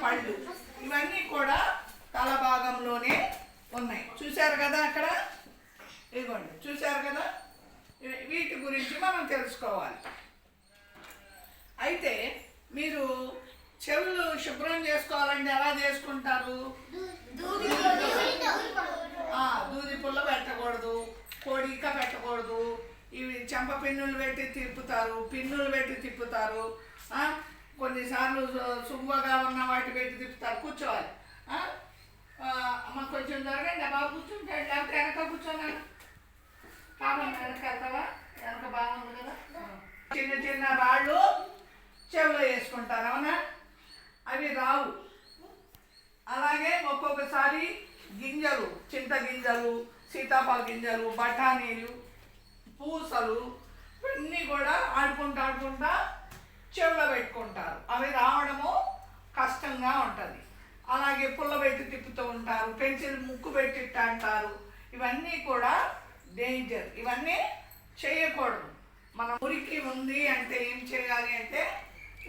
పళ్ళు ఇవన్నీ కూడా తల భాగంలోనే ఉన్నాయి. చూశారు కదా అక్కడ, ఇదిగోండి చూశారు కదా. వీటి గురించి మనం తెలుసుకోవాలి. అయితే మీరు చెవులు శుభ్రం చేసుకోవాలంటే ఎలా చేసుకుంటారు? దూది పుల్ల పెట్టకూడదు, కోడిక పెట్టకూడదు. ఇవి చెంప పిన్నులు పెట్టి తిప్పుతారు. కొన్నిసార్లు సువ్వగా ఉన్న వాటి పెట్టి తిప్పుతారు. కూర్చోవాలి. అమ్మ కొంచెం జరగండి, బాబు కూర్చుంటాడు. లేకపోతే వెనక కూర్చోన్నాను కావాలి. వెనక వెళ్తావా? వెనక బాగుంది కదా. చిన్న చిన్న రాళ్ళు చెవులో వేసుకుంటారు, అవునా? అవి రావు. అలాగే ఒక్కొక్కసారి గింజలు, చింత గింజలు, సీతాఫల గింజలు, బఠానీలు, పూసలు ఇవన్నీ కూడా ఆడుకుంటా చెవులో పెట్టుకుంటారు. అవి రావడము కష్టంగా ఉంటుంది. అలాగే పుల్ల పెట్టి తిప్పుతూ ఉంటారు, పెన్సిల్ ముక్కు పెట్టి అంటారు. ఇవన్నీ కూడా డేంజర్. ఇవన్నీ చేయకూడదు. మన మురికి ఉంది అంటే ఏం చేయాలి అంటే,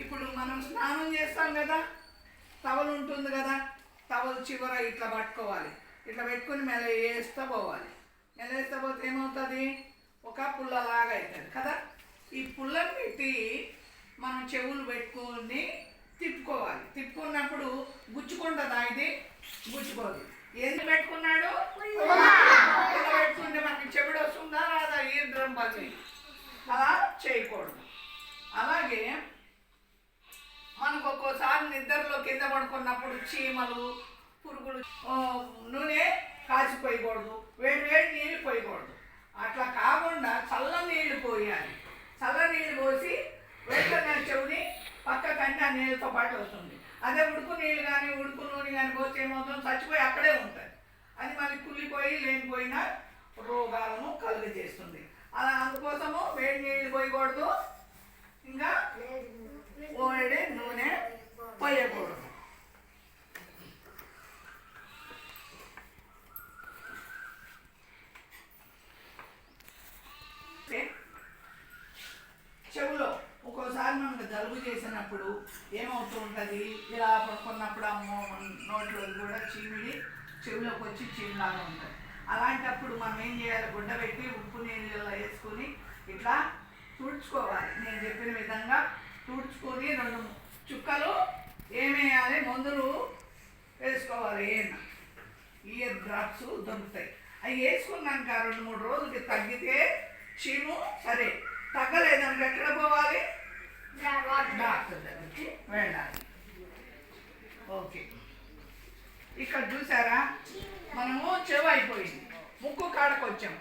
ఇప్పుడు మనం స్నానం చేస్తాం కదా, టవల్ ఉంటుంది కదా, టవల్ చివర ఇట్లా పట్టుకోవాలి. ఇట్లా పెట్టుకుని మెల్లవేస్తూ పోవాలి. మెల్లవేస్తూ పోతే ఏమవుతుంది? ఒక పుల్లలాగా అవుతుంది కదా. ఈ పుల్లని పెట్టి మనం చెవులు పెట్టుకుని తిప్పుకోవాలి. తిప్పుకున్నప్పుడు గుచ్చుకుంటుందా? ఇది గుచ్చుకోదు. ఎందుకు పెట్టుకున్నాడు? పెట్టుకుంటే మనకి చెవుడు వస్తుందా రాదా? ఈ డ్రమ్ పని అలా చేయకూడదు. అలాగే మనకు ఒక్కోసారి నిద్రలో కింద పడుకున్నప్పుడు చీమలు, పురుగులు, నూనె కాచిపోయకూడదు, వేడి నీళ్ళు పోయకూడదు. అట్లా కాకుండా చల్ల నీళ్ళు పోయాలి. చల్ల నీళ్ళు పోసి వెంటనే చెవుని పక్కకంటే ఆ నీళ్ళతో పాటు వస్తుంది. అదే ఉడుకు నీళ్ళు కానీ ఉడుకు నూనె కానీ పోతే ఏమవుతుంది? చచ్చిపోయి అక్కడే ఉంటుంది. అది మళ్ళీ కుళ్ళిపోయి లేనిపోయిన రోగాలను కలుగజేస్తుంది. అలా అందుకోసము వేడి నీళ్ళు పోయకూడదు, ఇంకా వేడి నూనె పోయకూడదు. చెవులో ఒక్కోసారి మనకు జలుబు చేసినప్పుడు ఏమవుతూ ఉంటుంది? ఇలా పడుకున్నప్పుడు అమ్మో నోట్లో కూడా చీమిడి చెవులోకి వచ్చి చీమలాగా ఉంటుంది. అలాంటప్పుడు మనం ఏం చేయాలి? గుడ్డ పెట్టి ఉప్పు నీళ్ళలో వేసుకొని ఇట్లా తుడుచుకోవాలి. నేను చెప్పిన విధంగా తుడుచుకొని 2 చుక్కలు ఏమేయాలి? మందులు వేసుకోవాలి. ఇయర్ డ్రాప్స్ దొరుకుతాయి. అవి వేసుకున్నాక 2-3 రోజులకి తగ్గితే చీము సరే. తగ్గలేదనుక ఎక్కడ పోవాలి? డాక్టర్ దగ్గరికి వెళ్ళాలి. ఓకే, ఇక్కడ చూసారా, మనము చెవు అయిపోయింది, ముక్కు కాడకు వచ్చాము.